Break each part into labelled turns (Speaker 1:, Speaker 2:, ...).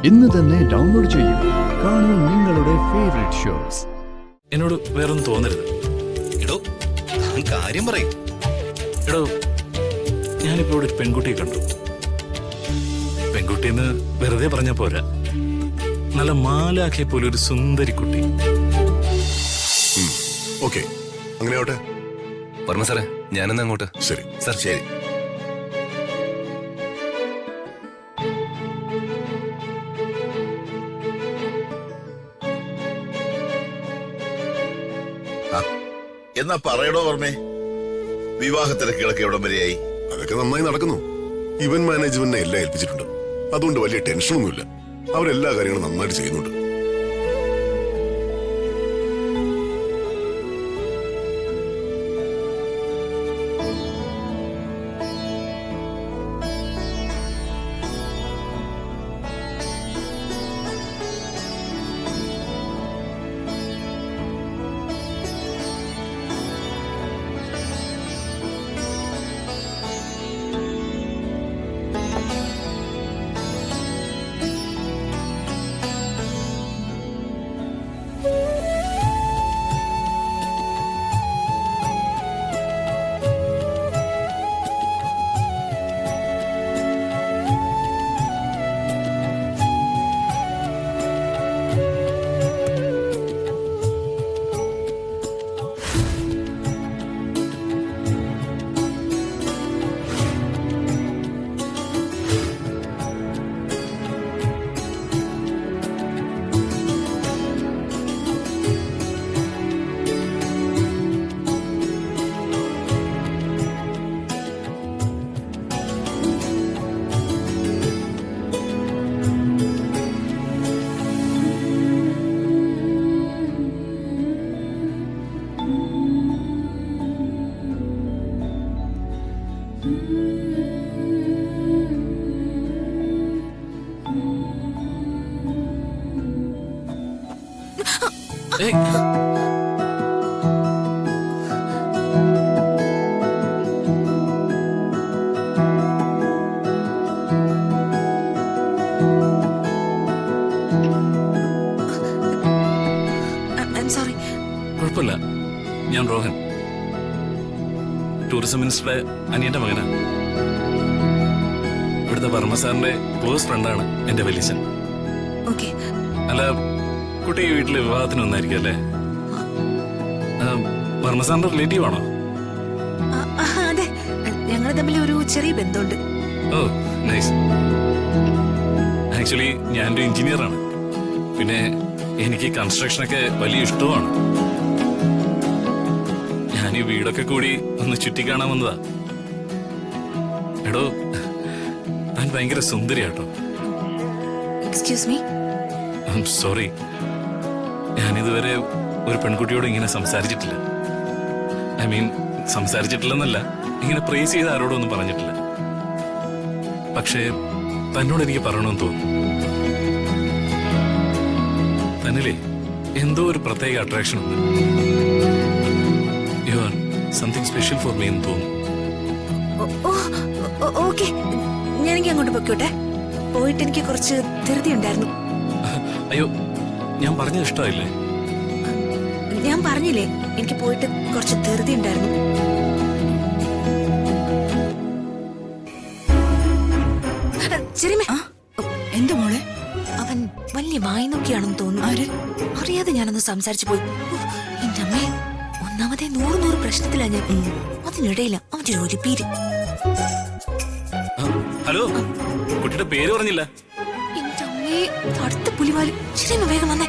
Speaker 1: ഇന്ന് തന്നെ ഡൗൺലോഡ് ചെയ്യൂ. കാണൂ നിങ്ങളുടെ ഫേവറേറ്റ് ഷോസ്.
Speaker 2: എന്നോട് വേറൊന്നും തോന്നരുത്.
Speaker 3: എടോ, കാര്യം പറയും.
Speaker 2: എടോ, ഞാനിപ്പോ ഇവിടെ ഒരു പെൺകുട്ടിയെ കണ്ടു. പെൺകുട്ടിന്ന് വെറുതെ പറഞ്ഞ പോരാ, നല്ല മാലാഖയെ പോലെ ഒരു സുന്ദരി കുട്ടി.
Speaker 4: ഓക്കെ, അങ്ങനെ ആവട്ടെ.
Speaker 3: വർമ്മ സാറേ, ഞാനെന്നാ അങ്ങോട്ട്.
Speaker 4: ശരി
Speaker 3: സാർ, ശരി.
Speaker 5: എന്നാ പറയടോ ഓർമ്മേ, വിവാഹത്തിരക്കുകളൊക്കെ എവിടം വരെയായി?
Speaker 4: അതൊക്കെ നന്നായി നടക്കുന്നു. ഇവന്റ് മാനേജ്മെന്റിനെ എല്ലാം ഏൽപ്പിച്ചിട്ടുണ്ട്. അതുകൊണ്ട് വലിയ ടെൻഷനൊന്നുമില്ല. അവരെല്ലാ കാര്യങ്ങളും നന്നായിട്ട് ചെയ്യുന്നുണ്ട്.
Speaker 2: ഏയ്, കുഴപ്പമില്ല. ഞാൻ റോഹൻ, ടൂറിസം മിനിസ്റ്ററുടെ അനിയന്റെ മകനാ. ഇവിടുത്തെ വർമ്മ സാറിന്റെ ക്ലോസ് ഫ്രണ്ടാണ് എന്റെ വലിയച്ഛൻ. അല്ല, കുട്ടി വീട്ടില് വിവാഹത്തിന് വന്നായിരിക്കും അല്ലേ? വർമ്മ സാറിന്റെ റിലേറ്റീവ് ആണോ?
Speaker 6: അതെ, ഞങ്ങൾ തമ്മിൽ ഒരു ചെറിയ ബന്ധമുണ്ട്.
Speaker 2: ഓ, നൈസ്. ആക്ച്വലി ഞാനൊരു എഞ്ചിനീയറാണ്. പിന്നെ എനിക്ക് കൺസ്ട്രക്ഷനൊക്കെ വലിയ ഇഷ്ടമാണ്. ഞാൻ ഈ വീടൊക്കെ കൂടി ഒന്ന് ചുറ്റിക്കാണാൻ വന്നതാ. എടോ, താൻ ഭയങ്കര സുന്ദരിയാട്ടോ.
Speaker 6: Excuse me.
Speaker 2: സോറി, ഞാനിതുവരെ ഒരു പെൺകുട്ടിയോട് ഇങ്ങനെ സംസാരിച്ചിട്ടില്ല. ഐ മീൻ, സംസാരിച്ചിട്ടില്ലെന്നല്ല, ഇങ്ങനെ പ്രേസ് ചെയ്ത് ആരോടൊന്നും പറഞ്ഞിട്ടില്ല. പക്ഷേ തന്നോട് എനിക്ക് പറയണമെന്ന് തോന്നുന്നു. തന്നിലേ എന്തോ ഒരു പ്രത്യേക അട്രാക്ഷൻ ഉണ്ട്. You are something special for me എന്ന് തോന്നുന്നു.
Speaker 6: ഓക്കെ, ഞാനെങ്കിൽ അങ്ങോട്ട് പൊക്കോട്ടെ. പോയിട്ട് എനിക്ക് കുറച്ച് ധൃതി ഉണ്ടായിരുന്നു.
Speaker 2: അയ്യോ, ഞാൻ പറഞ്ഞത് ഇഷ്ടമായില്ലേ?
Speaker 6: ഞാൻ പറഞ്ഞില്ലേ, എനിക്ക് പോയിട്ട് കുറച്ച് ധൃതി ഉണ്ടായിരുന്നു.
Speaker 7: എന്താ മോളെ?
Speaker 6: അവൻ വലിയ വായി നോക്കിയാണെന്ന് തോന്നുന്നു. അറിയാതെ ഞാനൊന്ന് സംസാരിച്ചു പോയി. എന്റെ അമ്മേ, ഒന്നാമതേ 100 പ്രശ്നത്തിലാ ഞാൻ. അതിനിടയില അവൻ ജോലിപ്പീര്.
Speaker 2: ഹലോ, കുട്ടിയുടെ പേര് പറഞ്ഞില്ല.
Speaker 6: എന്റെ അമ്മേ, അടുത്ത പുലിവാല്. ശരി, വേഗം വന്നേ.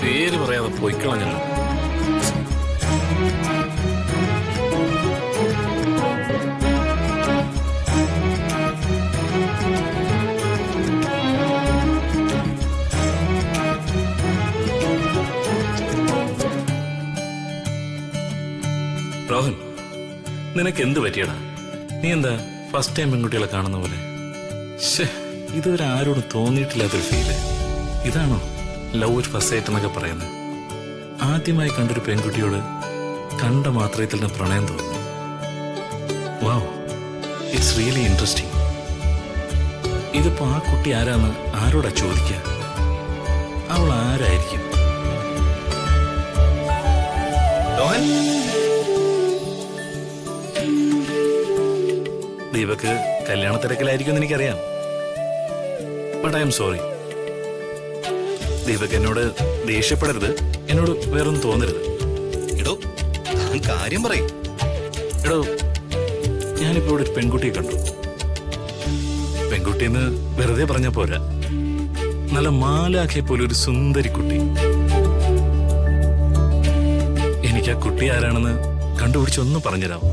Speaker 2: പേര് പറയാതെ പോയിക്കളഞ്ഞല്ലോ. റോഹൻ, നിനക്ക് എന്ത് പറ്റിയടാ? നീ എന്താ ഫസ്റ്റ് ടൈം പെൺകുട്ടികളെ കാണുന്ന പോലെ? ഇതുവരെ ആരോടും തോന്നിയിട്ടില്ലാത്തൊരു ഫീല്. ഇതാണോ ലവ് അറ്റ് ഫസ്റ്റ് സൈറ്റ് എന്നൊക്കെ പറയുന്നത്? ആദ്യമായി കണ്ടൊരു പെൺകുട്ടിയോട് കണ്ട മാത്രത്തിൽ തന്നെ പ്രണയം തോന്നുന്നു. വാവ്, ഇറ്റ്സ് റിയലി ഇൻട്രസ്റ്റിംഗ്. ഇതിപ്പോ ആ കുട്ടി ആരാന്ന് ആരോടാ ചോദിക്കുക? അവൾ ആരായിരിക്കും?
Speaker 3: രോഹൻ,
Speaker 2: ദീപക്ക് കല്യാണ തിരക്കിലായിരിക്കും എന്ന് എനിക്കറിയാം. But I am sorry. Deepak എന്നോട് ദേഷ്യപ്പെടരുത്, എന്നോട് വേറൊന്നും തോന്നരുത്.
Speaker 3: എടോ താൻ കാര്യം പറയും.
Speaker 2: എടോ, ഞാനിപ്പോ ഇവിടെ ഒരു പെൺകുട്ടിയെ കണ്ടു. പെൺകുട്ടിയെന്ന് വെറുതെ പറഞ്ഞ പോരാ, നല്ല മാലാഖയെ പോലെ ഒരു സുന്ദരി കുട്ടി. എനിക്ക് ആ കുട്ടി ആരാണെന്ന് കണ്ടുപിടിച്ചൊന്ന് പറഞ്ഞുതരാമോ?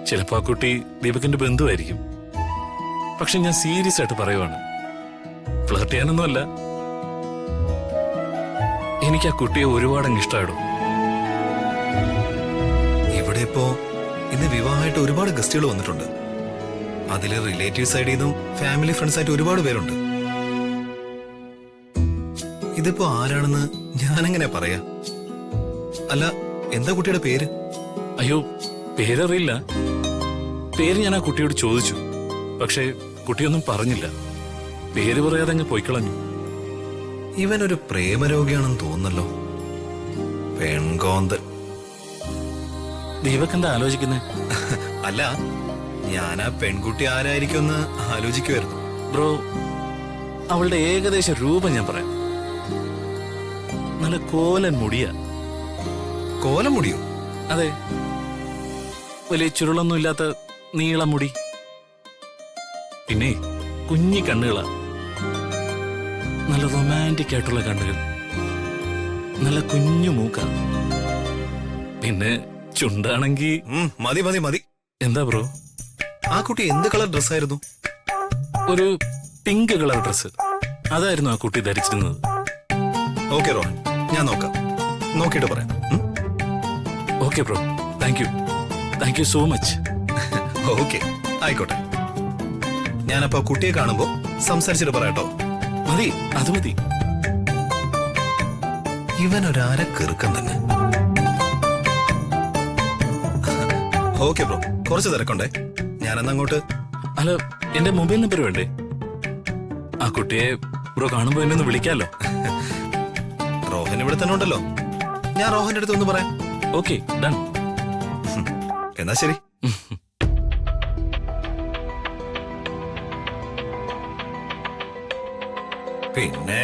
Speaker 2: ചിലപ്പോ ആ കുട്ടി ദീപകിന്റെ ബന്ധുവായിരിക്കും. പക്ഷെ ഞാൻ സീരിയസ് ആയിട്ട് പറയുവാണ്, ഫ്ലർട്ട് ചെയ്യാനൊന്നുമല്ല. എനിക്ക് ആ കുട്ടിയെ ഒരുപാടങ്ങ് ഇഷ്ടമായിടും.
Speaker 3: ഇവിടെ ഇപ്പോ ഇന്ന് വിവാഹമായിട്ട് ഒരുപാട് ഗസ്റ്റുകൾ വന്നിട്ടുണ്ട്. അതില് റിലേറ്റീവ് സൈഡിൽ നിന്നും ഫാമിലി ഫ്രണ്ട്സ് ആയിട്ട് ഒരുപാട് പേരുണ്ട്. ഇതിപ്പോ ആരാണെന്ന് ഞാനെങ്ങനെ പറയാ? അല്ല, എന്താ കുട്ടിയുടെ പേര്?
Speaker 2: അയ്യോ, പേരറിയില്ല. പേര് ഞാൻ ആ കുട്ടിയോട് ചോദിച്ചു, പക്ഷേ കുട്ടിയൊന്നും പറഞ്ഞില്ല. പേര് പറയാതെ അങ്ങ് പോയിക്കളഞ്ഞു.
Speaker 3: ഇവനൊരു പ്രേമരോഗിയാണെന്ന് തോന്നുന്നല്ലോ. പെൺകോന്തൻ.
Speaker 2: ദീപക് എന്താ ആലോചിക്കുന്നേ?
Speaker 3: അല്ല, ഞാൻ ആ പെൺകുട്ടി ആരായിരിക്കുമെന്ന് ആലോചിക്കുമായിരുന്നു.
Speaker 2: ബ്രോ, അവളുടെ ഏകദേശ രൂപം ഞാൻ പറയാം. നല്ല കോലൻ മുടിയാ.
Speaker 3: കോലം മുടിയോ?
Speaker 2: അതെ, വലിയ ചുരുളൊന്നും ഇല്ലാത്ത നീളം മുടി. പിന്നെ കുഞ്ഞി കണ്ണുകളാ, നല്ല റൊമാൻറ്റിക് ആയിട്ടുള്ള കണ്ണുകൾ, നല്ല കുഞ്ഞു മൂക്ക. പിന്നെ ചുണ്ടാണെങ്കി
Speaker 3: മതി മതി മതി.
Speaker 2: എന്താ ബ്രോ?
Speaker 3: ആ കുട്ടി എന്ത് കളർ ഡ്രസ്സായിരുന്നു?
Speaker 2: ഒരു പിങ്ക് കളർ ഡ്രസ്. അതായിരുന്നു ആ കുട്ടി ധരിച്ചിരുന്നത്.
Speaker 3: ഓക്കെ റോഹൻ, ഞാൻ നോക്കാം. നോക്കിയിട്ട് പറയാം.
Speaker 2: Okay bro, thank you so much.
Speaker 3: Okay, ആയിക്കോട്ടെ. ഞാനപ്പോ കുട്ടിയെ കാണുമ്പോ സംസാരിച്ചിട്ട് പറയാട്ടോ.
Speaker 2: മതി, അത് മതി.
Speaker 3: ഇവനൊരാര കെറുക്കം തന്നെ. ഓക്കെ ബ്രോ, കുറച്ച് തിരക്കുണ്ടേ. ഞാനെന്നങ്ങോട്ട്.
Speaker 2: അല്ല, എന്റെ മൊബൈൽ നമ്പർ വേണ്ടേ? ആ കുട്ടിയെ ബ്രോ കാണുമ്പോ എന്നെ ഒന്ന് വിളിക്കാലോ.
Speaker 3: റോഹൻ ഇവിടെ തന്നെ ഉണ്ടല്ലോ. ഞാൻ റോഹന്റെ അടുത്ത് ഒന്ന് പറയാം.
Speaker 2: Okay, done.
Speaker 3: എന്നാ ശരി. പിന്നെ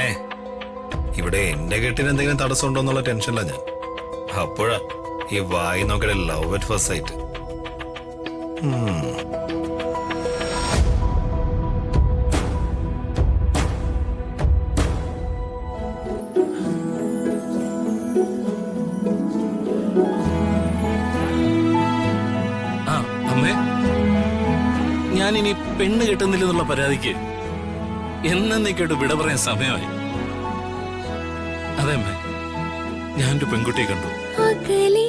Speaker 3: ഇവിടെ എന്റെ കെട്ടിന് എന്തെങ്കിലും തടസ്സം ഉണ്ടോ എന്നുള്ള ടെൻഷനില്ല ഞാൻ. അപ്പോഴാ ഈ വായി നോക്കടെ ലവ് അറ്റ് ഫസ്റ്റ് സൈറ്റ്.
Speaker 2: ആ അമ്മേ, ഞാനിനി പെണ്ണ് കെട്ടുന്നില്ലെന്നുള്ള പരാതിക്ക് എന്നേക്കായിട്ട് വിട പറയാൻ സമയമായി. അതെ അമ്മേ, ഞാനൊരു പെൺകുട്ടിയെ കണ്ടു.
Speaker 6: അകലെ